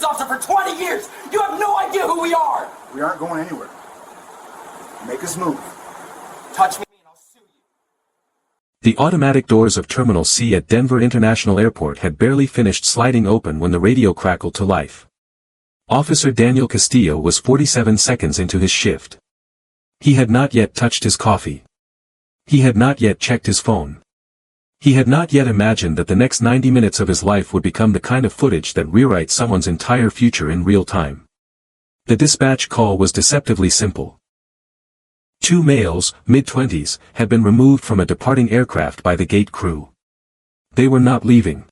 operations officer for 20 years. You have no idea who we are. We aren't going anywhere. Make us move. Touch me and I'll sue you. The automatic doors of Terminal C at Denver International Airport had barely finished sliding open when the radio crackled to life. Officer Daniel Castillo was 47 seconds into his shift. He had not yet touched his coffee. He had not yet checked his phone. He had not yet imagined that the next 90 minutes of his life would become the kind of footage that rewrites someone's entire future in real time. The dispatch call was deceptively simple. 2 males, mid-20s, had been removed from a departing aircraft by the gate crew. They were not leaving.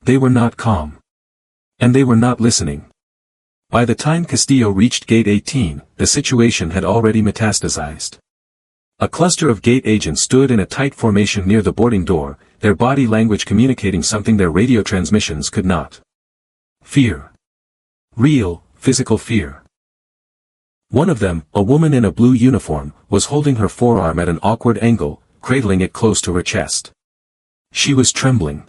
They were not calm. And they were not listening. By the time Castillo reached Gate 18, the situation had already metastasized. A cluster of gate agents stood in a tight formation near the boarding door, their body language communicating something their radio transmissions could not. Fear. Real, physical fear. One of them, a woman in a blue uniform, was holding her forearm at an awkward angle, cradling it close to her chest. She was trembling.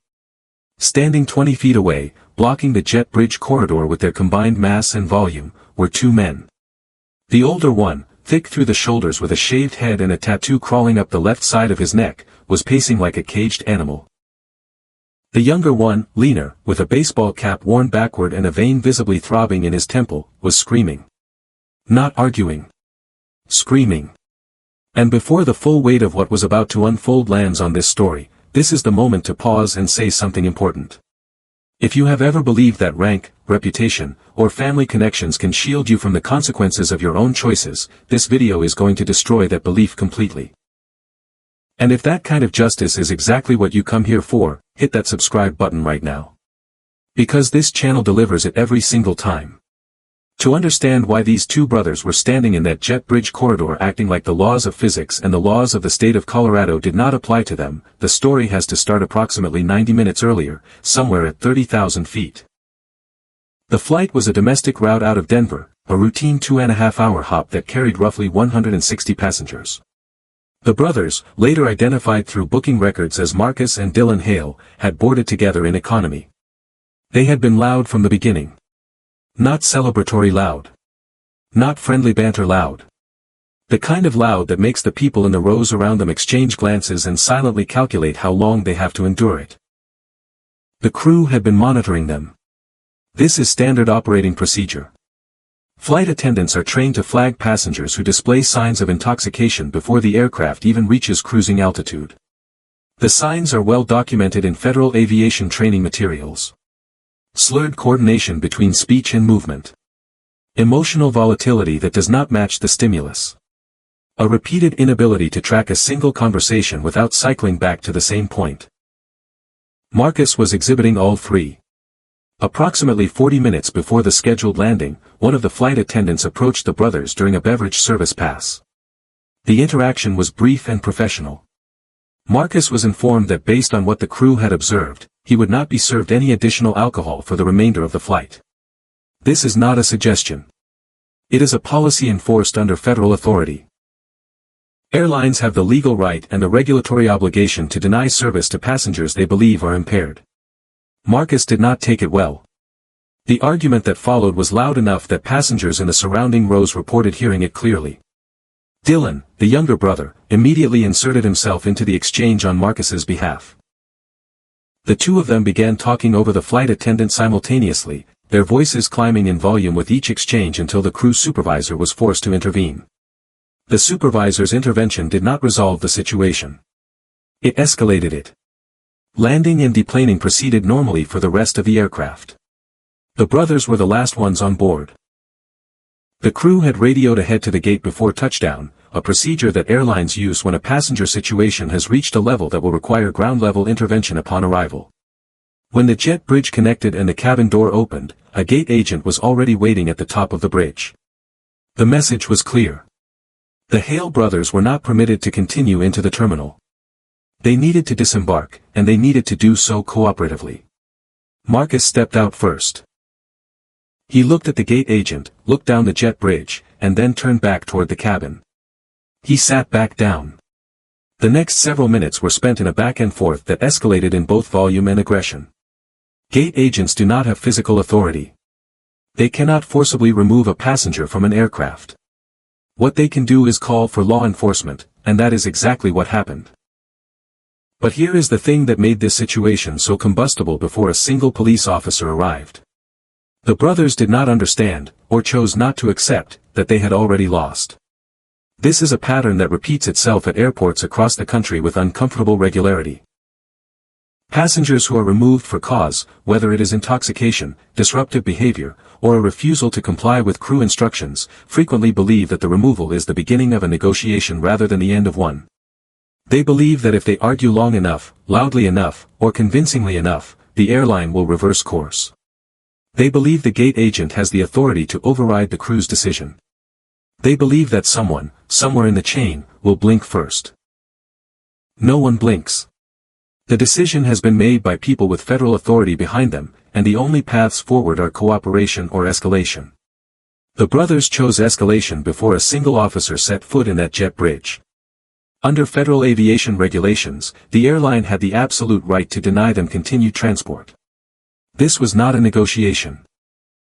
Standing 20 feet away, blocking the jet bridge corridor with their combined mass and volume, were 2 men. The older one, thick through the shoulders with a shaved head and a tattoo crawling up the left side of his neck, was pacing like a caged animal. The younger one, leaner, with a baseball cap worn backward and a vein visibly throbbing in his temple, was screaming. Not arguing. Screaming. And before the full weight of what was about to unfold lands on this story, this is the moment to pause and say something important. If you have ever believed that rank, reputation, or family connections can shield you from the consequences of your own choices, this video is going to destroy that belief completely. And if that kind of justice is exactly what you come here for, hit that subscribe button right now. Because this channel delivers it every single time. To understand why these 2 brothers were standing in that jet bridge corridor acting like the laws of physics and the laws of the state of Colorado did not apply to them, the story has to start approximately 90 minutes earlier, somewhere at 30,000 feet. The flight was a domestic route out of Denver, a routine 2.5-hour hop that carried roughly 160 passengers. The brothers, later identified through booking records as Marcus and Dylan Hale, had boarded together in economy. They had been loud from the beginning. Not celebratory loud. Not friendly banter loud. The kind of loud that makes the people in the rows around them exchange glances and silently calculate how long they have to endure it. The crew had been monitoring them. This is standard operating procedure. Flight attendants are trained to flag passengers who display signs of intoxication before the aircraft even reaches cruising altitude. The signs are well documented in federal aviation training materials. Slurred coordination between speech and movement. Emotional volatility that does not match the stimulus. A repeated inability to track a single conversation without cycling back to the same point. Marcus was exhibiting all 3. Approximately 40 minutes before the scheduled landing, one of the flight attendants approached the brothers during a beverage service pass. The interaction was brief and professional. Marcus was informed that based on what the crew had observed, he would not be served any additional alcohol for the remainder of the flight. This is not a suggestion. It is a policy enforced under federal authority. Airlines have the legal right and the regulatory obligation to deny service to passengers they believe are impaired. Marcus did not take it well. The argument that followed was loud enough that passengers in the surrounding rows reported hearing it clearly. Dylan, the younger brother, immediately inserted himself into the exchange on Marcus's behalf. The 2 of them began talking over the flight attendant simultaneously, their voices climbing in volume with each exchange until the crew supervisor was forced to intervene. The supervisor's intervention did not resolve the situation. It escalated it. Landing and deplaning proceeded normally for the rest of the aircraft. The brothers were the last ones on board. The crew had radioed ahead to the gate before touchdown, a procedure that airlines use when a passenger situation has reached a level that will require ground-level intervention upon arrival. When the jet bridge connected and the cabin door opened, a gate agent was already waiting at the top of the bridge. The message was clear. The Hale brothers were not permitted to continue into the terminal. They needed to disembark, and they needed to do so cooperatively. Marcus stepped out first. He looked at the gate agent, looked down the jet bridge, and then turned back toward the cabin. He sat back down. The next several minutes were spent in a back and forth that escalated in both volume and aggression. Gate agents do not have physical authority. They cannot forcibly remove a passenger from an aircraft. What they can do is call for law enforcement, and that is exactly what happened. But here is the thing that made this situation so combustible before a single police officer arrived. The brothers did not understand, or chose not to accept, that they had already lost. This is a pattern that repeats itself at airports across the country with uncomfortable regularity. Passengers who are removed for cause, whether it is intoxication, disruptive behavior, or a refusal to comply with crew instructions, frequently believe that the removal is the beginning of a negotiation rather than the end of one. They believe that if they argue long enough, loudly enough, or convincingly enough, the airline will reverse course. They believe the gate agent has the authority to override the crew's decision. They believe that someone, somewhere in the chain, will blink first. No one blinks. The decision has been made by people with federal authority behind them, and the only paths forward are cooperation or escalation. The brothers chose escalation before a single officer set foot in that jet bridge. Under federal aviation regulations, the airline had the absolute right to deny them continued transport. This was not a negotiation.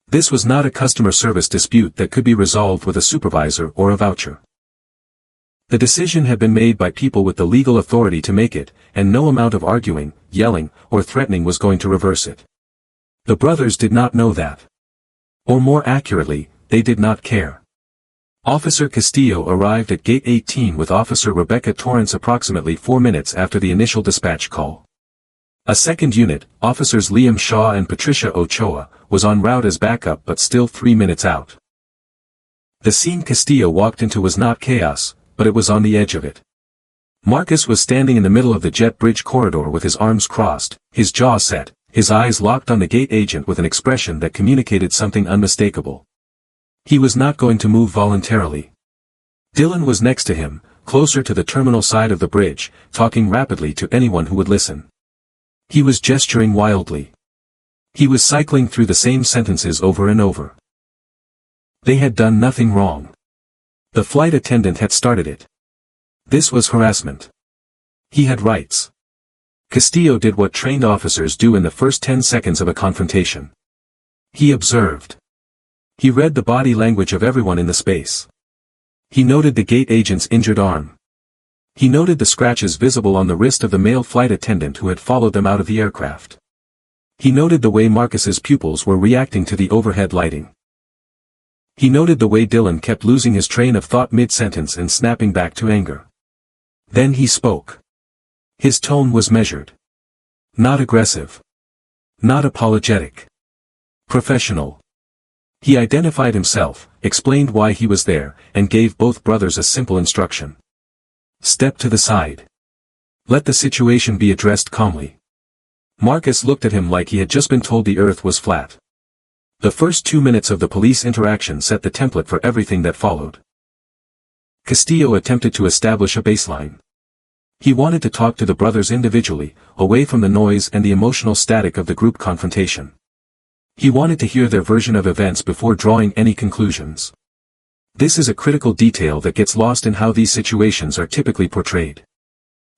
This was not a customer service dispute that could be resolved with a supervisor or a voucher. The decision had been made by people with the legal authority to make it, and no amount of arguing, yelling, or threatening was going to reverse it. The brothers did not know that. Or more accurately, they did not care. Officer Castillo arrived at Gate 18 with Officer Rebecca Torrance approximately 4 minutes after the initial dispatch call. A second unit, Officers Liam Shaw and Patricia Ochoa, was en route as backup but still 3 minutes out. The scene Castillo walked into was not chaos, but it was on the edge of it. Marcus was standing in the middle of the jet bridge corridor with his arms crossed, his jaw set, his eyes locked on the gate agent with an expression that communicated something unmistakable. He was not going to move voluntarily. Dylan was next to him, closer to the terminal side of the bridge, talking rapidly to anyone who would listen. He was gesturing wildly. He was cycling through the same sentences over and over. They had done nothing wrong. The flight attendant had started it. This was harassment. He had rights. Castillo did what trained officers do in the first 10 seconds of a confrontation. He observed. He read the body language of everyone in the space. He noted the gate agent's injured arm. He noted the scratches visible on the wrist of the male flight attendant who had followed them out of the aircraft. He noted the way Marcus's pupils were reacting to the overhead lighting. He noted the way Dylan kept losing his train of thought mid-sentence and snapping back to anger. Then he spoke. His tone was measured. Not aggressive. Not apologetic. Professional. He identified himself, explained why he was there, and gave both brothers a simple instruction. Step to the side. Let the situation be addressed calmly. Marcus looked at him like he had just been told the earth was flat. The first 2 minutes of the police interaction set the template for everything that followed. Castillo attempted to establish a baseline. He wanted to talk to the brothers individually, away from the noise and the emotional static of the group confrontation. He wanted to hear their version of events before drawing any conclusions. This is a critical detail that gets lost in how these situations are typically portrayed.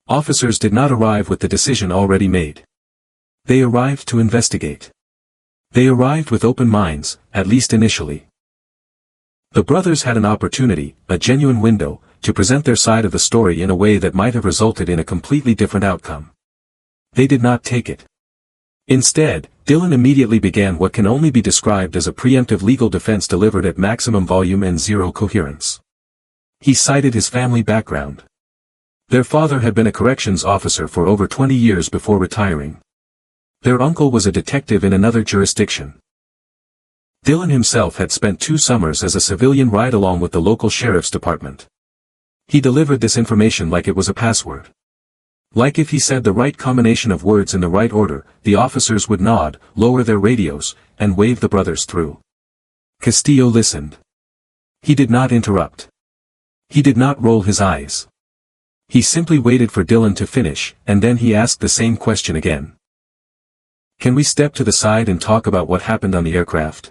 Officers did not arrive with the decision already made. They arrived to investigate. They arrived with open minds, at least initially. The brothers had an opportunity, a genuine window, to present their side of the story in a way that might have resulted in a completely different outcome. They did not take it. Instead, Dylan immediately began what can only be described as a preemptive legal defense delivered at maximum volume and zero coherence. He cited his family background. Their father had been a corrections officer for over 20 years before retiring. Their uncle was a detective in another jurisdiction. Dylan himself had spent 2 summers as a civilian ride-along with the local sheriff's department. He delivered this information like it was a password. Like if he said the right combination of words in the right order, the officers would nod, lower their radios, and wave the brothers through. Castillo listened. He did not interrupt. He did not roll his eyes. He simply waited for Dylan to finish, and then he asked the same question again. Can we step to the side and talk about what happened on the aircraft?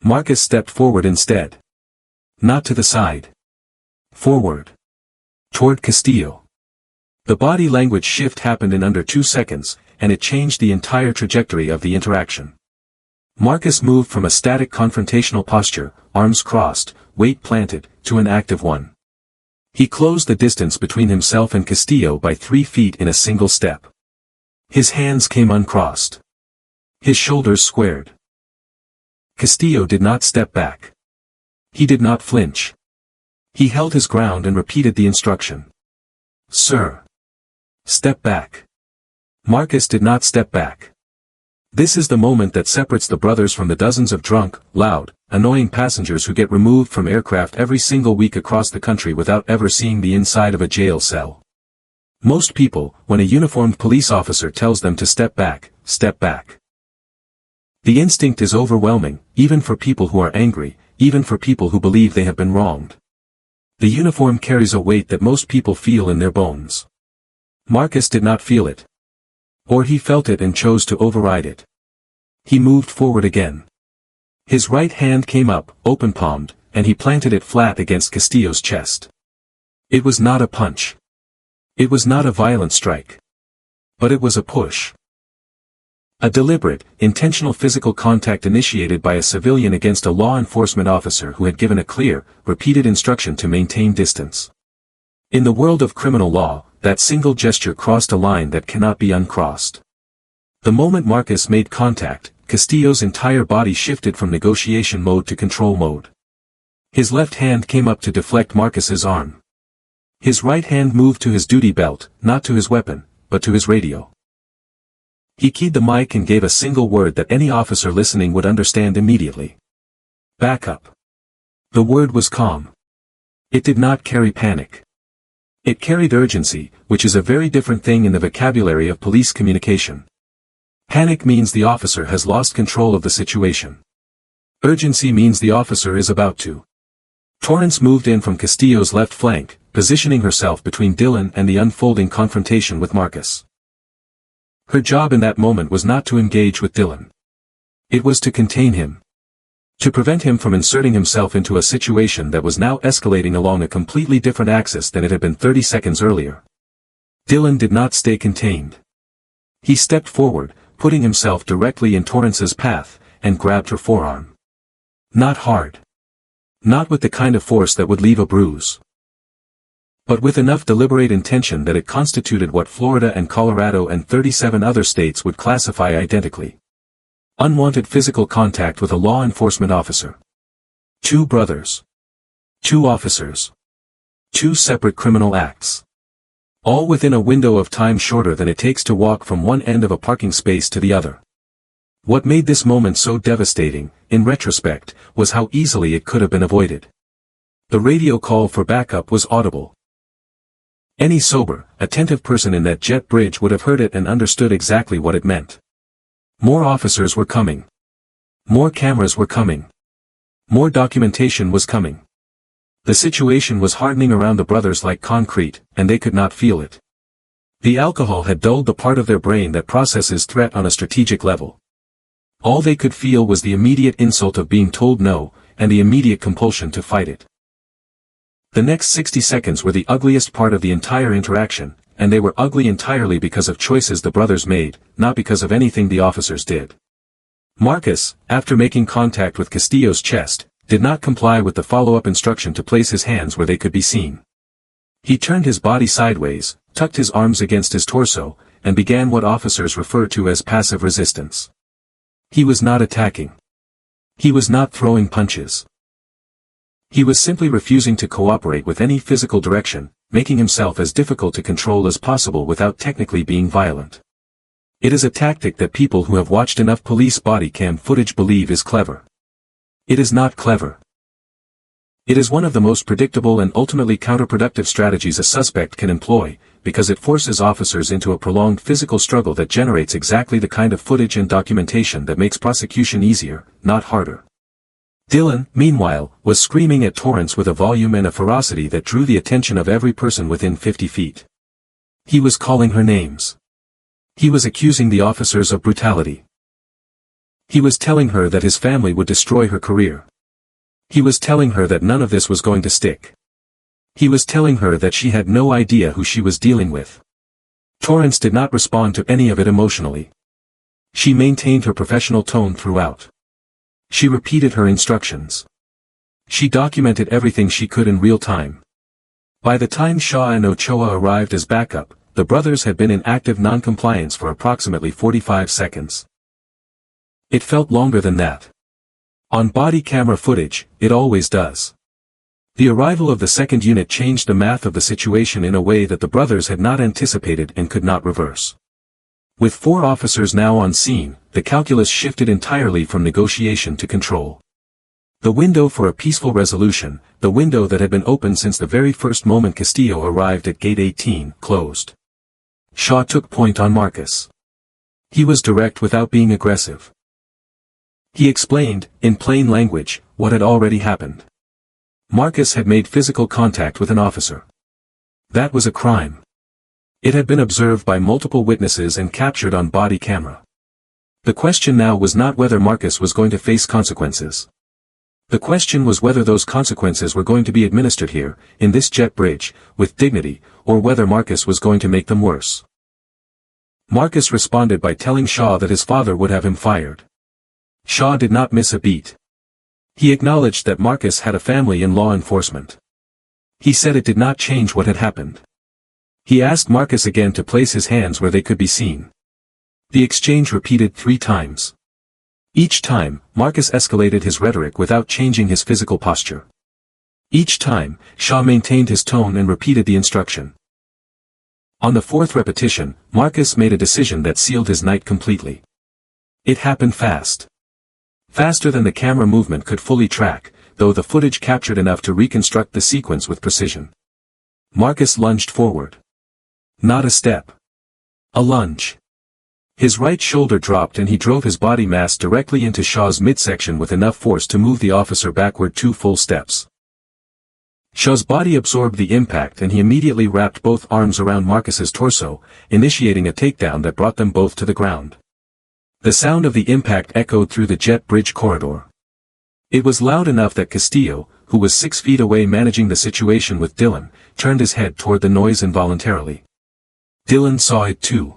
Marcus stepped forward instead. Not to the side. Forward. Toward Castillo. The body language shift happened in under 2 seconds, and it changed the entire trajectory of the interaction. Marcus moved from a static confrontational posture, arms crossed, weight planted, to an active one. He closed the distance between himself and Castillo by 3 feet in a single step. His hands came uncrossed. His shoulders squared. Castillo did not step back. He did not flinch. He held his ground and repeated the instruction. Sir. Step back. Marcus did not step back. This is the moment that separates the brothers from the dozens of drunk, loud, annoying passengers who get removed from aircraft every single week across the country without ever seeing the inside of a jail cell. Most people, when a uniformed police officer tells them to step back, step back. The instinct is overwhelming, even for people who are angry, even for people who believe they have been wronged. The uniform carries a weight that most people feel in their bones. Marcus did not feel it. Or he felt it and chose to override it. He moved forward again. His right hand came up, open-palmed, and he planted it flat against Castillo's chest. It was not a punch. It was not a violent strike. But it was a push. A deliberate, intentional physical contact initiated by a civilian against a law enforcement officer who had given a clear, repeated instruction to maintain distance. In the world of criminal law, that single gesture crossed a line that cannot be uncrossed. The moment Marcus made contact, Castillo's entire body shifted from negotiation mode to control mode. His left hand came up to deflect Marcus's arm. His right hand moved to his duty belt, not to his weapon, but to his radio. He keyed the mic and gave a single word that any officer listening would understand immediately. Back up. The word was calm. It did not carry panic. It carried urgency, which is a very different thing in the vocabulary of police communication. Panic means the officer has lost control of the situation. Urgency means the officer is about to. Torrance moved in from Castillo's left flank, positioning herself between Dylan and the unfolding confrontation with Marcus. Her job in that moment was not to engage with Dylan. It was to contain him. To prevent him from inserting himself into a situation that was now escalating along a completely different axis than it had been 30 seconds earlier. Dylan did not stay contained. He stepped forward, putting himself directly in Torrance's path, and grabbed her forearm. Not hard. Not with the kind of force that would leave a bruise. But with enough deliberate intention that it constituted what Florida and Colorado and 37 other states would classify identically. Unwanted physical contact with a law enforcement officer. 2 brothers. 2 officers. 2 separate criminal acts. All within a window of time shorter than it takes to walk from one end of a parking space to the other. What made this moment so devastating, in retrospect, was how easily it could have been avoided. The radio call for backup was audible. Any sober, attentive person in that jet bridge would have heard it and understood exactly what it meant. More officers were coming. More cameras were coming. More documentation was coming. The situation was hardening around the brothers like concrete, and they could not feel it. The alcohol had dulled the part of their brain that processes threat on a strategic level. All they could feel was the immediate insult of being told no, and the immediate compulsion to fight it. The next 60 seconds were the ugliest part of the entire interaction, and they were ugly entirely because of choices the brothers made, not because of anything the officers did. Marcus, after making contact with Castillo's chest, did not comply with the follow-up instruction to place his hands where they could be seen. He turned his body sideways, tucked his arms against his torso, and began what officers refer to as passive resistance. He was not attacking. He was not throwing punches. He was simply refusing to cooperate with any physical direction, making himself as difficult to control as possible without technically being violent. It is a tactic that people who have watched enough police body cam footage believe is clever. It is not clever. It is one of the most predictable and ultimately counterproductive strategies a suspect can employ, because it forces officers into a prolonged physical struggle that generates exactly the kind of footage and documentation that makes prosecution easier, not harder. Dylan, meanwhile, was screaming at Torrance with a volume and a ferocity that drew the attention of every person within 50 feet. He was calling her names. He was accusing the officers of brutality. He was telling her that his family would destroy her career. He was telling her that none of this was going to stick. He was telling her that she had no idea who she was dealing with. Torrance did not respond to any of it emotionally. She maintained her professional tone throughout. She repeated her instructions. She documented everything she could in real time. By the time Shaw and Ochoa arrived as backup, the brothers had been in active non-compliance for approximately 45 seconds. It felt longer than that. On body camera footage, it always does. The arrival of the second unit changed the math of the situation in a way that the brothers had not anticipated and could not reverse. With 4 officers now on scene, the calculus shifted entirely from negotiation to control. The window for a peaceful resolution, the window that had been open since the very first moment Castillo arrived at Gate 18, closed. Shaw took point on Marcus. He was direct without being aggressive. He explained, in plain language, what had already happened. Marcus had made physical contact with an officer. That was a crime. It had been observed by multiple witnesses and captured on body camera. The question now was not whether Marcus was going to face consequences. The question was whether those consequences were going to be administered here, in this jet bridge, with dignity, or whether Marcus was going to make them worse. Marcus responded by telling Shaw that his father would have him fired. Shaw did not miss a beat. He acknowledged that Marcus had a family in law enforcement. He said it did not change what had happened. He asked Marcus again to place his hands where they could be seen. The exchange repeated 3 times. Each time, Marcus escalated his rhetoric without changing his physical posture. Each time, Shaw maintained his tone and repeated the instruction. On the 4th repetition, Marcus made a decision that sealed his night completely. It happened fast. Faster than the camera movement could fully track, though the footage captured enough to reconstruct the sequence with precision. Marcus lunged forward. Not a step. A lunge. His right shoulder dropped and he drove his body mass directly into Shaw's midsection with enough force to move the officer backward 2 full steps. Shaw's body absorbed the impact and he immediately wrapped both arms around Marcus's torso, initiating a takedown that brought them both to the ground. The sound of the impact echoed through the jet bridge corridor. It was loud enough that Castillo, who was 6 feet away managing the situation with Dylan, turned his head toward the noise involuntarily. Dylan saw it too.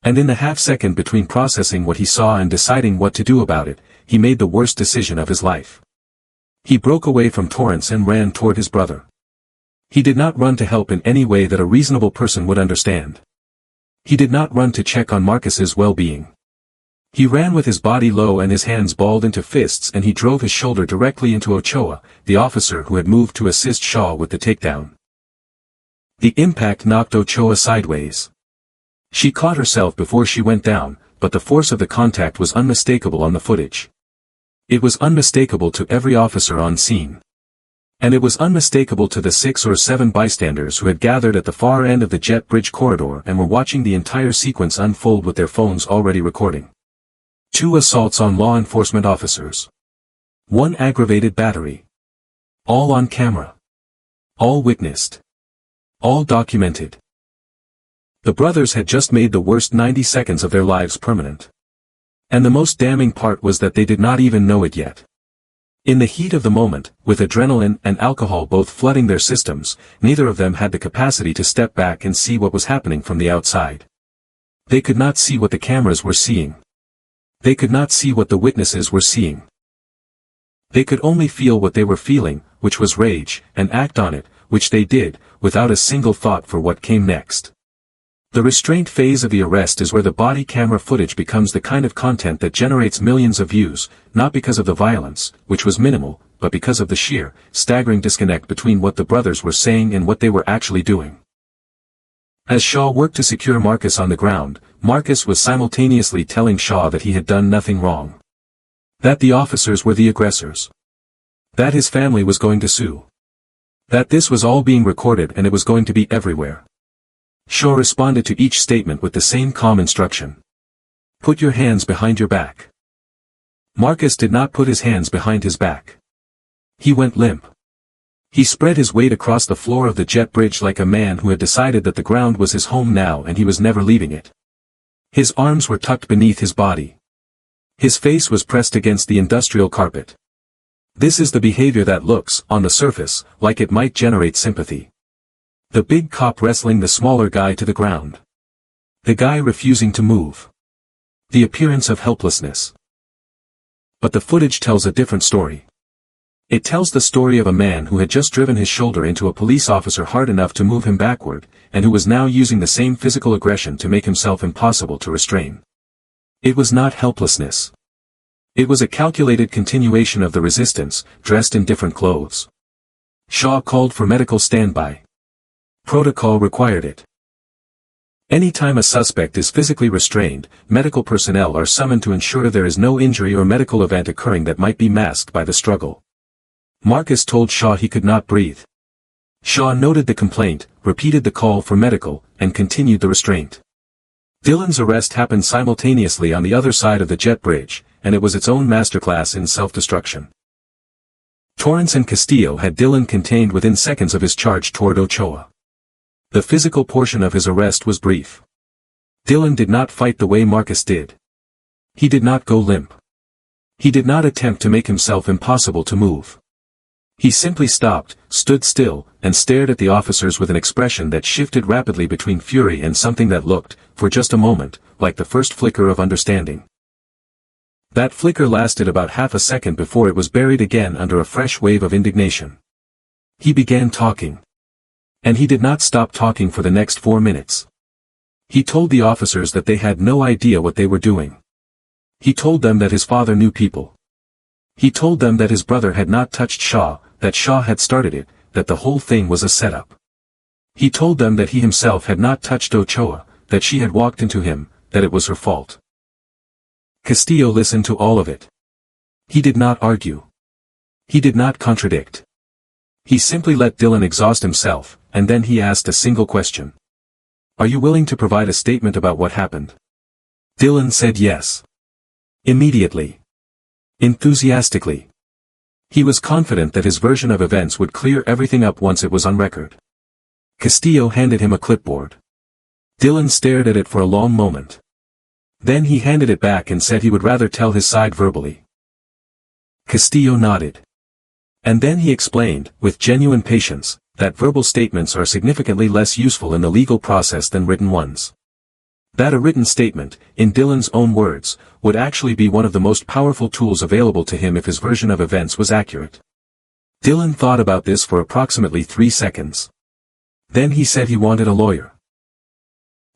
And in the half-second between processing what he saw and deciding what to do about it, he made the worst decision of his life. He broke away from Torrance and ran toward his brother. He did not run to help in any way that a reasonable person would understand. He did not run to check on Marcus's well-being. He ran with his body low and his hands balled into fists and he drove his shoulder directly into Ochoa, the officer who had moved to assist Shaw with the takedown. The impact knocked Ochoa sideways. She caught herself before she went down, but the force of the contact was unmistakable on the footage. It was unmistakable to every officer on scene. And it was unmistakable to the 6 or 7 bystanders who had gathered at the far end of the jet bridge corridor and were watching the entire sequence unfold with their phones already recording. 2 assaults on law enforcement officers. 1 aggravated battery. All on camera. All witnessed. All documented. The brothers had just made the worst 90 seconds of their lives permanent. And the most damning part was that they did not even know it yet. In the heat of the moment, with adrenaline and alcohol both flooding their systems, neither of them had the capacity to step back and see what was happening from the outside. They could not see what the cameras were seeing. They could not see what the witnesses were seeing. They could only feel what they were feeling, which was rage, and act on it, which they did, without a single thought for what came next. The restraint phase of the arrest is where the body camera footage becomes the kind of content that generates millions of views, not because of the violence, which was minimal, but because of the sheer, staggering disconnect between what the brothers were saying and what they were actually doing. As Shaw worked to secure Marcus on the ground, Marcus was simultaneously telling Shaw that he had done nothing wrong. That the officers were the aggressors. That his family was going to sue. That this was all being recorded and it was going to be everywhere. Shaw responded to each statement with the same calm instruction. Put your hands behind your back. Marcus did not put his hands behind his back. He went limp. He spread his weight across the floor of the jet bridge like a man who had decided that the ground was his home now and he was never leaving it. His arms were tucked beneath his body. His face was pressed against the industrial carpet. This is the behavior that looks, on the surface, like it might generate sympathy. The big cop wrestling the smaller guy to the ground. The guy refusing to move. The appearance of helplessness. But the footage tells a different story. It tells the story of a man who had just driven his shoulder into a police officer hard enough to move him backward, and who was now using the same physical aggression to make himself impossible to restrain. It was not helplessness. It was a calculated continuation of the resistance, dressed in different clothes. Shaw called for medical standby. Protocol required it. Anytime a suspect is physically restrained, medical personnel are summoned to ensure there is no injury or medical event occurring that might be masked by the struggle. Marcus told Shaw he could not breathe. Shaw noted the complaint, repeated the call for medical, and continued the restraint. Dylan's arrest happened simultaneously on the other side of the jet bridge, and it was its own masterclass in self-destruction. Torrance and Castillo had Dylan contained within seconds of his charge toward Ochoa. The physical portion of his arrest was brief. Dylan did not fight the way Marcus did. He did not go limp. He did not attempt to make himself impossible to move. He simply stopped, stood still, and stared at the officers with an expression that shifted rapidly between fury and something that looked, for just a moment, like the first flicker of understanding. That flicker lasted about half a second before it was buried again under a fresh wave of indignation. He began talking. And he did not stop talking for the next 4 minutes. He told the officers that they had no idea what they were doing. He told them that his father knew people. He told them that his brother had not touched Shaw, that Shaw had started it, that the whole thing was a setup. He told them that he himself had not touched Ochoa, that she had walked into him, that it was her fault. Castillo listened to all of it. He did not argue. He did not contradict. He simply let Dylan exhaust himself, and then he asked a single question. "Are you willing to provide a statement about what happened?" Dylan said yes. Immediately. Enthusiastically. He was confident that his version of events would clear everything up once it was on record. Castillo handed him a clipboard. Dylan stared at it for a long moment. Then he handed it back and said he would rather tell his side verbally. Castillo nodded. And then he explained, with genuine patience, that verbal statements are significantly less useful in the legal process than written ones. That a written statement, in Dylan's own words, would actually be one of the most powerful tools available to him if his version of events was accurate. Dylan thought about this for approximately 3 seconds. Then he said he wanted a lawyer.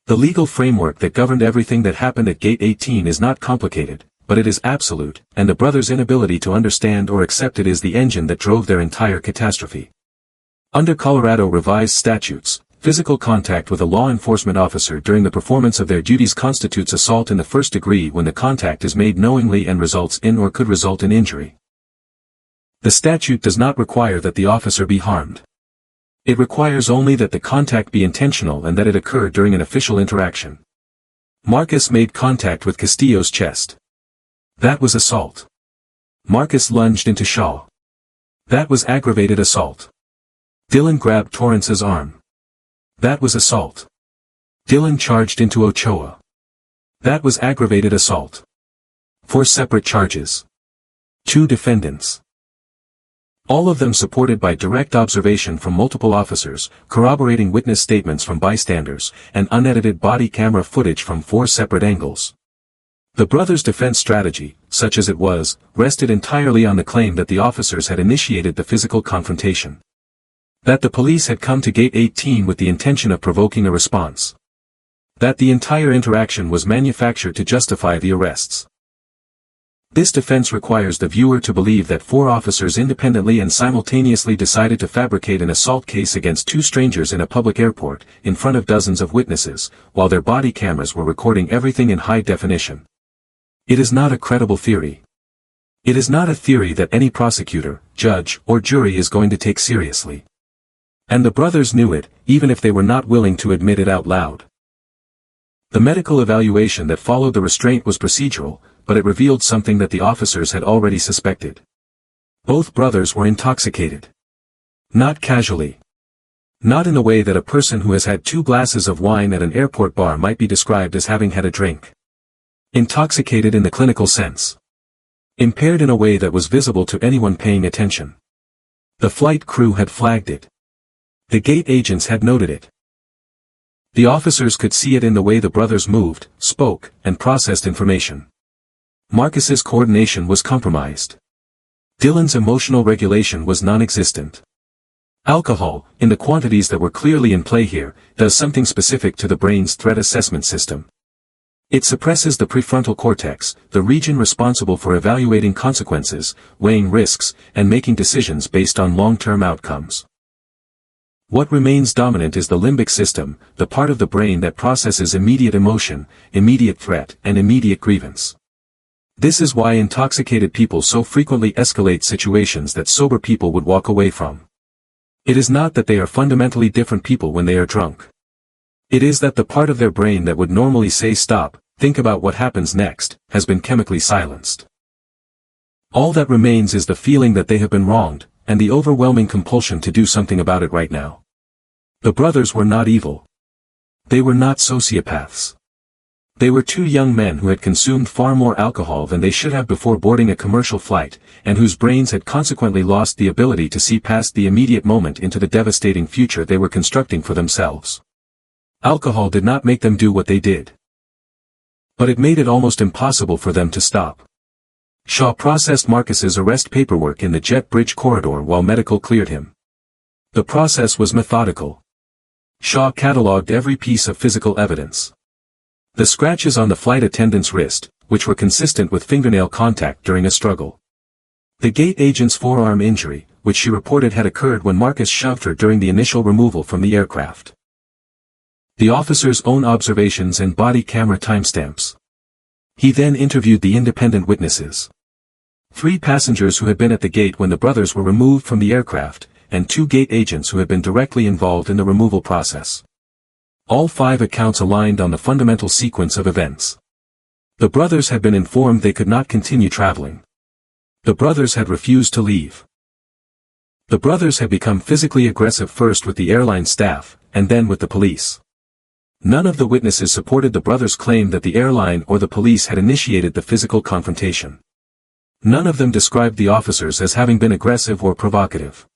The legal framework that governed everything that happened at Gate 18 is not complicated, but it is absolute, and the brothers' inability to understand or accept it is the engine that drove their entire catastrophe. Under Colorado revised statutes, physical contact with a law enforcement officer during the performance of their duties constitutes assault in the first degree when the contact is made knowingly and results in or could result in injury. The statute does not require that the officer be harmed. It requires only that the contact be intentional and that it occur during an official interaction. Marcus made contact with Castillo's chest. That was assault. Marcus lunged into Shaw. That was aggravated assault. Dylan grabbed Torrance's arm. That was assault. Dylan charged into Ochoa. That was aggravated assault. 4 separate charges. 2 defendants. All of them supported by direct observation from multiple officers, corroborating witness statements from bystanders, and unedited body camera footage from 4 separate angles. The brothers' defense strategy, such as it was, rested entirely on the claim that the officers had initiated the physical confrontation. That the police had come to Gate 18 with the intention of provoking a response. That the entire interaction was manufactured to justify the arrests. This defense requires the viewer to believe that 4 officers independently and simultaneously decided to fabricate an assault case against 2 strangers in a public airport, in front of dozens of witnesses, while their body cameras were recording everything in high definition. It is not a credible theory. It is not a theory that any prosecutor, judge, or jury is going to take seriously. And the brothers knew it, even if they were not willing to admit it out loud. The medical evaluation that followed the restraint was procedural, but it revealed something that the officers had already suspected. Both brothers were intoxicated. Not casually. Not in the way that a person who has had 2 glasses of wine at an airport bar might be described as having had a drink. Intoxicated in the clinical sense. Impaired in a way that was visible to anyone paying attention. The flight crew had flagged it. The gate agents had noted it. The officers could see it in the way the brothers moved, spoke, and processed information. Marcus's coordination was compromised. Dylan's emotional regulation was non-existent. Alcohol, in the quantities that were clearly in play here, does something specific to the brain's threat assessment system. It suppresses the prefrontal cortex, the region responsible for evaluating consequences, weighing risks, and making decisions based on long-term outcomes. What remains dominant is the limbic system, the part of the brain that processes immediate emotion, immediate threat, and immediate grievance. This is why intoxicated people so frequently escalate situations that sober people would walk away from. It is not that they are fundamentally different people when they are drunk. It is that the part of their brain that would normally say stop, think about what happens next, has been chemically silenced. All that remains is the feeling that they have been wronged, and the overwhelming compulsion to do something about it right now. The brothers were not evil. They were not sociopaths. They were two young men who had consumed far more alcohol than they should have before boarding a commercial flight, and whose brains had consequently lost the ability to see past the immediate moment into the devastating future they were constructing for themselves. Alcohol did not make them do what they did. But it made it almost impossible for them to stop. Shaw processed Marcus's arrest paperwork in the jet bridge corridor while medical cleared him. The process was methodical. Shaw catalogued every piece of physical evidence. The scratches on the flight attendant's wrist, which were consistent with fingernail contact during a struggle. The gate agent's forearm injury, which she reported had occurred when Marcus shoved her during the initial removal from the aircraft. The officer's own observations and body camera timestamps. He then interviewed the independent witnesses. 3 passengers who had been at the gate when the brothers were removed from the aircraft, and 2 gate agents who had been directly involved in the removal process. All 5 accounts aligned on the fundamental sequence of events. The brothers had been informed they could not continue traveling. The brothers had refused to leave. The brothers had become physically aggressive first with the airline staff, and then with the police. None of the witnesses supported the brothers' claim that the airline or the police had initiated the physical confrontation. None of them described the officers as having been aggressive or provocative.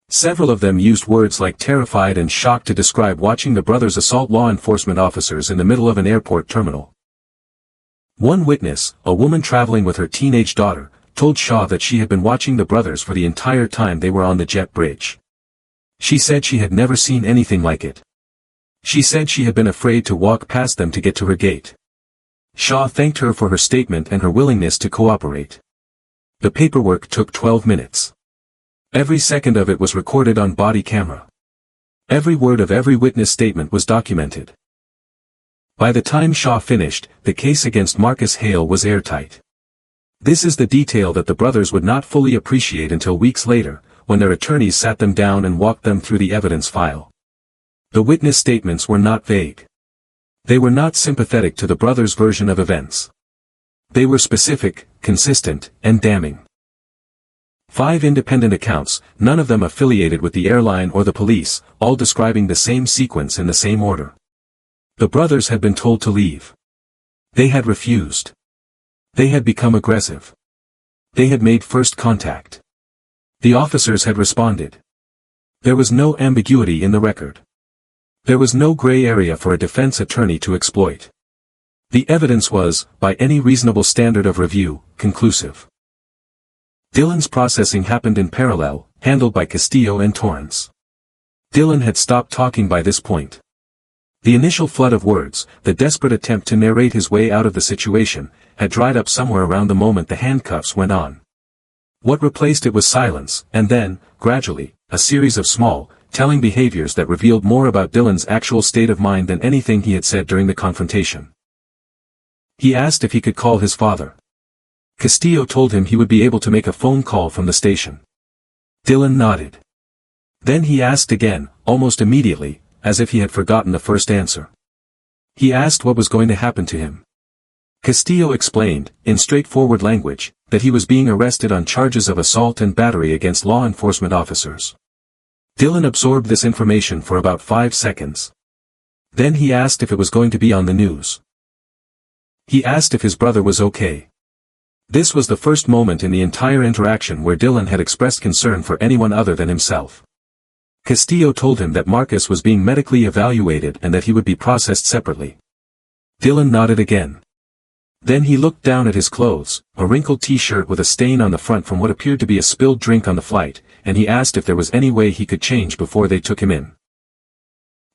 Several of them used words like terrified and shocked to describe watching the brothers assault law enforcement officers in the middle of an airport terminal. One witness, a woman traveling with her teenage daughter, told Shaw that she had been watching the brothers for the entire time they were on the jet bridge. She said she had never seen anything like it. She said she had been afraid to walk past them to get to her gate. Shaw thanked her for her statement and her willingness to cooperate. The paperwork took 12 minutes. Every second of it was recorded on body camera. Every word of every witness statement was documented. By the time Shaw finished, the case against Marcus Hale was airtight. This is the detail that the brothers would not fully appreciate until weeks later, when their attorneys sat them down and walked them through the evidence file. The witness statements were not vague. They were not sympathetic to the brothers' version of events. They were specific, consistent, and damning. 5 independent accounts, none of them affiliated with the airline or the police, all describing the same sequence in the same order. The brothers had been told to leave. They had refused. They had become aggressive. They had made first contact. The officers had responded. There was no ambiguity in the record. There was no gray area for a defense attorney to exploit. The evidence was, by any reasonable standard of review, conclusive. Dylan's processing happened in parallel, handled by Castillo and Torrance. Dylan had stopped talking by this point. The initial flood of words, the desperate attempt to narrate his way out of the situation, had dried up somewhere around the moment the handcuffs went on. What replaced it was silence, and then, gradually, a series of small, telling behaviors that revealed more about Dylan's actual state of mind than anything he had said during the confrontation. He asked if he could call his father. Castillo told him he would be able to make a phone call from the station. Dylan nodded. Then he asked again, almost immediately, as if he had forgotten the first answer. He asked what was going to happen to him. Castillo explained, in straightforward language, that he was being arrested on charges of assault and battery against law enforcement officers. Dylan absorbed this information for about 5 seconds. Then he asked if it was going to be on the news. He asked if his brother was okay. This was the first moment in the entire interaction where Dylan had expressed concern for anyone other than himself. Castillo told him that Marcus was being medically evaluated and that he would be processed separately. Dylan nodded again. Then he looked down at his clothes, a wrinkled t-shirt with a stain on the front from what appeared to be a spilled drink on the flight, and he asked if there was any way he could change before they took him in.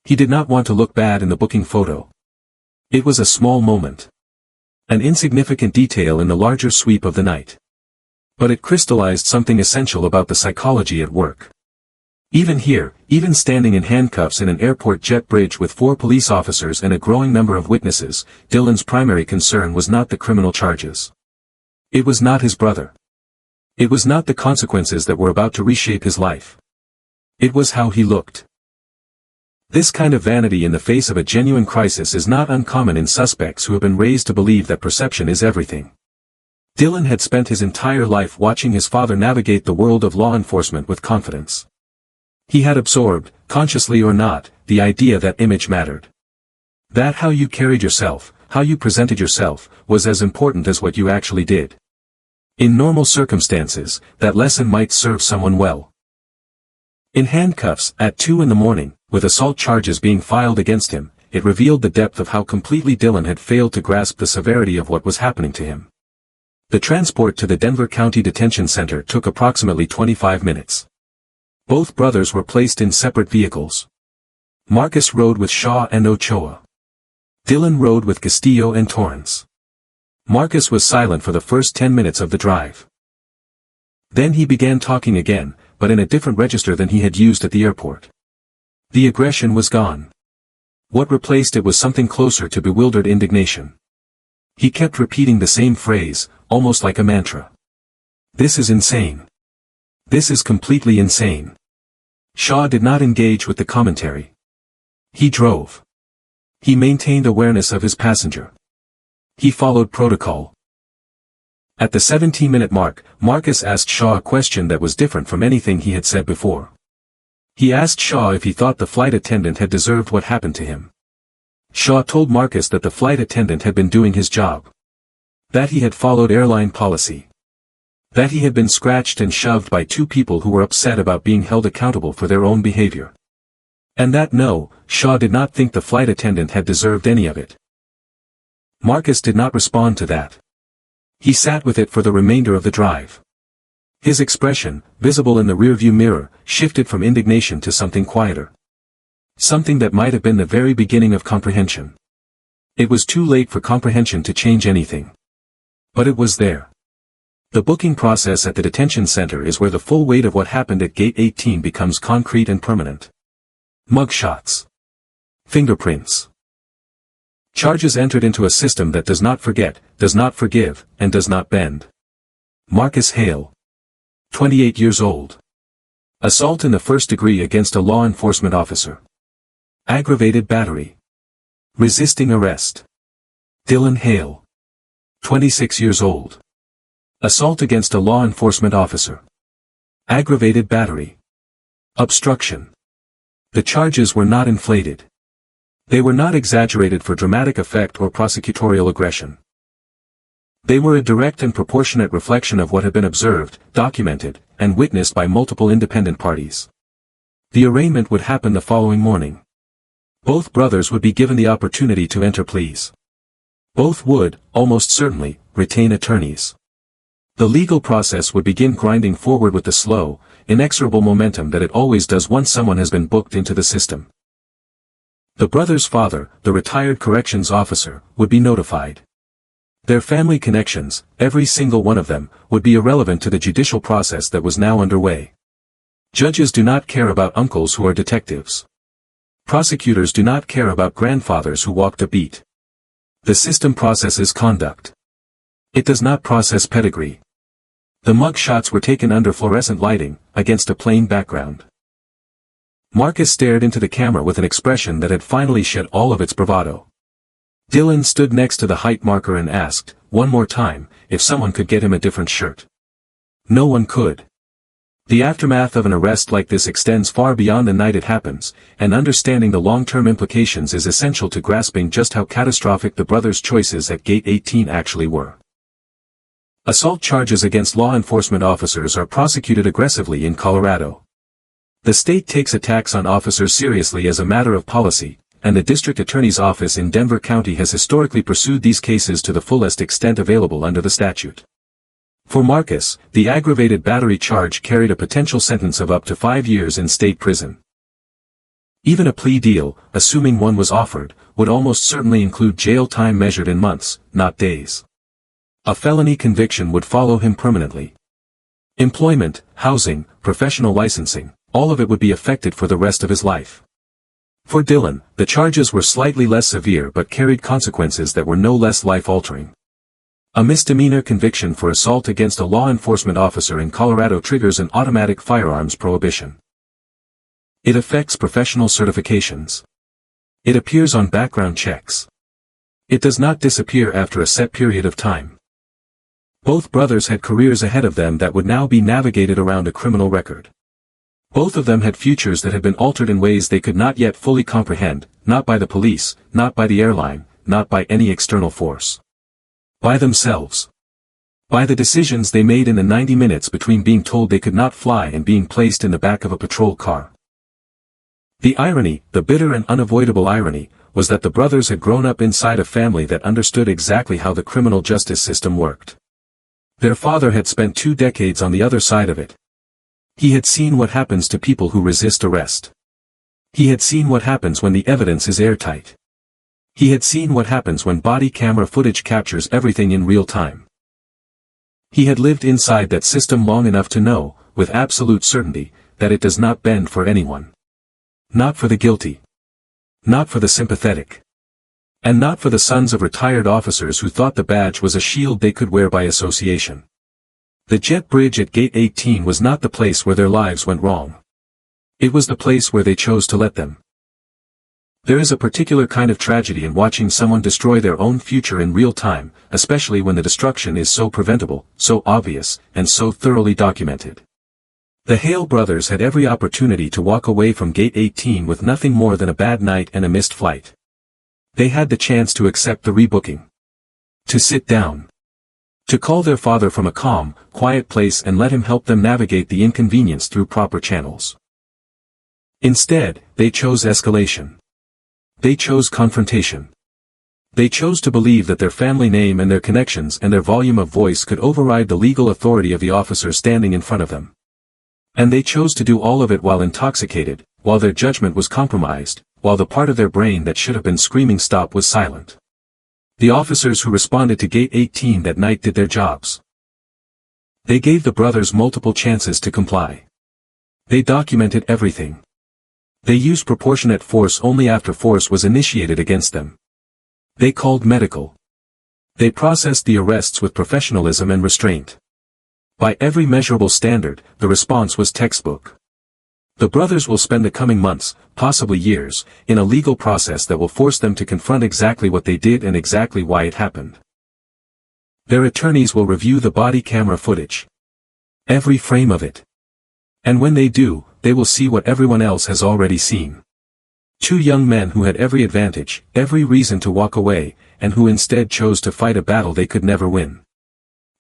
He did not want to look bad in the booking photo. It was a small moment. An insignificant detail in the larger sweep of the night. But it crystallized something essential about the psychology at work. Even here, even standing in handcuffs in an airport jet bridge with 4 police officers and a growing number of witnesses, Dylan's primary concern was not the criminal charges. It was not his brother. It was not the consequences that were about to reshape his life. It was how he looked. This kind of vanity in the face of a genuine crisis is not uncommon in suspects who have been raised to believe that perception is everything. Dylan had spent his entire life watching his father navigate the world of law enforcement with confidence. He had absorbed, consciously or not, the idea that image mattered. That how you carried yourself, how you presented yourself, was as important as what you actually did. In normal circumstances, that lesson might serve someone well. In handcuffs, at 2 in the morning, with assault charges being filed against him, it revealed the depth of how completely Dylan had failed to grasp the severity of what was happening to him. The transport to the Denver County Detention Center took approximately 25 minutes. Both brothers were placed in separate vehicles. Marcus rode with Shaw and Ochoa. Dylan rode with Castillo and Torrance. Marcus was silent for the first 10 minutes of the drive. Then he began talking again, but in a different register than he had used at the airport. The aggression was gone. What replaced it was something closer to bewildered indignation. He kept repeating the same phrase, almost like a mantra. This is insane. This is completely insane. Shaw did not engage with the commentary. He drove. He maintained awareness of his passenger. He followed protocol. At the 17-minute mark, Marcus asked Shaw a question that was different from anything he had said before. He asked Shaw if he thought the flight attendant had deserved what happened to him. Shaw told Marcus that the flight attendant had been doing his job. That he had followed airline policy. That he had been scratched and shoved by 2 people who were upset about being held accountable for their own behavior. And that no, Shaw did not think the flight attendant had deserved any of it. Marcus did not respond to that. He sat with it for the remainder of the drive. His expression, visible in the rearview mirror, shifted from indignation to something quieter. Something that might have been the very beginning of comprehension. It was too late for comprehension to change anything. But it was there. The booking process at the detention center is where the full weight of what happened at Gate 18 becomes concrete and permanent. Mugshots. Fingerprints. Charges entered into a system that does not forget, does not forgive, and does not bend. Marcus Hale. 28 years old. Assault in the first degree against a law enforcement officer. Aggravated battery. Resisting arrest. Dylan Hale. 26 years old. Assault against a law enforcement officer. Aggravated battery. Obstruction. The charges were not inflated. They were not exaggerated for dramatic effect or prosecutorial aggression. They were a direct and proportionate reflection of what had been observed, documented, and witnessed by multiple independent parties. The arraignment would happen the following morning. Both brothers would be given the opportunity to enter pleas. Both would, almost certainly, retain attorneys. The legal process would begin grinding forward with the slow, inexorable momentum that it always does once someone has been booked into the system. The brothers' father, the retired corrections officer, would be notified. Their family connections, every single one of them, would be irrelevant to the judicial process that was now underway. Judges do not care about uncles who are detectives. Prosecutors do not care about grandfathers who walked a beat. The system processes conduct. It does not process pedigree. The mug shots were taken under fluorescent lighting, against a plain background. Marcus stared into the camera with an expression that had finally shed all of its bravado. Dylan stood next to the height marker and asked, one more time, if someone could get him a different shirt. No one could. The aftermath of an arrest like this extends far beyond the night it happens, and understanding the long-term implications is essential to grasping just how catastrophic the brothers' choices at Gate 18 actually were. Assault charges against law enforcement officers are prosecuted aggressively in Colorado. The state takes attacks on officers seriously as a matter of policy, and the District Attorney's Office in Denver County has historically pursued these cases to the fullest extent available under the statute. For Marcus, the aggravated battery charge carried a potential sentence of up to 5 years in state prison. Even a plea deal, assuming one was offered, would almost certainly include jail time measured in months, not days. A felony conviction would follow him permanently. Employment, housing, professional licensing, all of it would be affected for the rest of his life. For Dylan, the charges were slightly less severe but carried consequences that were no less life-altering. A misdemeanor conviction for assault against a law enforcement officer in Colorado triggers an automatic firearms prohibition. It affects professional certifications. It appears on background checks. It does not disappear after a set period of time. Both brothers had careers ahead of them that would now be navigated around a criminal record. Both of them had futures that had been altered in ways they could not yet fully comprehend, not by the police, not by the airline, not by any external force. By themselves. By the decisions they made in the 90 minutes between being told they could not fly and being placed in the back of a patrol car. The irony, the bitter and unavoidable irony, was that the brothers had grown up inside a family that understood exactly how the criminal justice system worked. Their father had spent 2 decades on the other side of it. He had seen what happens to people who resist arrest. He had seen what happens when the evidence is airtight. He had seen what happens when body camera footage captures everything in real time. He had lived inside that system long enough to know, with absolute certainty, that it does not bend for anyone. Not for the guilty. Not for the sympathetic. And not for the sons of retired officers who thought the badge was a shield they could wear by association. The jet bridge at Gate 18 was not the place where their lives went wrong. It was the place where they chose to let them. There is a particular kind of tragedy in watching someone destroy their own future in real time, especially when the destruction is so preventable, so obvious, and so thoroughly documented. The Hale brothers had every opportunity to walk away from Gate 18 with nothing more than a bad night and a missed flight. They had the chance to accept the rebooking. To sit down. To call their father from a calm, quiet place and let him help them navigate the inconvenience through proper channels. Instead, they chose escalation. They chose confrontation. They chose to believe that their family name and their connections and their volume of voice could override the legal authority of the officer standing in front of them. And they chose to do all of it while intoxicated, while their judgment was compromised, while the part of their brain that should have been screaming stop was silent. The officers who responded to Gate 18 that night did their jobs. They gave the brothers multiple chances to comply. They documented everything. They used proportionate force only after force was initiated against them. They called medical. They processed the arrests with professionalism and restraint. By every measurable standard, the response was textbook. The brothers will spend the coming months, possibly years, in a legal process that will force them to confront exactly what they did and exactly why it happened. Their attorneys will review the body camera footage. Every frame of it. And when they do, they will see what everyone else has already seen. 2 young men who had every advantage, every reason to walk away, and who instead chose to fight a battle they could never win.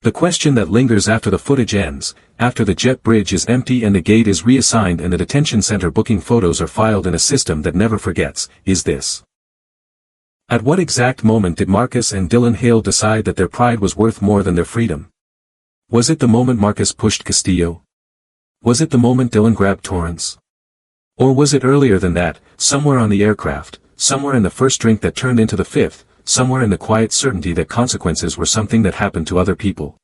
The question that lingers after the footage ends, after the jet bridge is empty and the gate is reassigned and the detention center booking photos are filed in a system that never forgets, is this. At what exact moment did Marcus and Dylan Hale decide that their pride was worth more than their freedom? Was it the moment Marcus pushed Castillo? Was it the moment Dylan grabbed Torrance? Or was it earlier than that, somewhere on the aircraft, somewhere in the first drink that turned into the 5th, somewhere in the quiet certainty that consequences were something that happened to other people?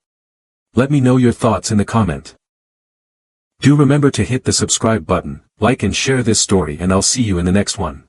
Let me know your thoughts in the comment. Do remember to hit the subscribe button, like and share this story, and I'll see you in the next one.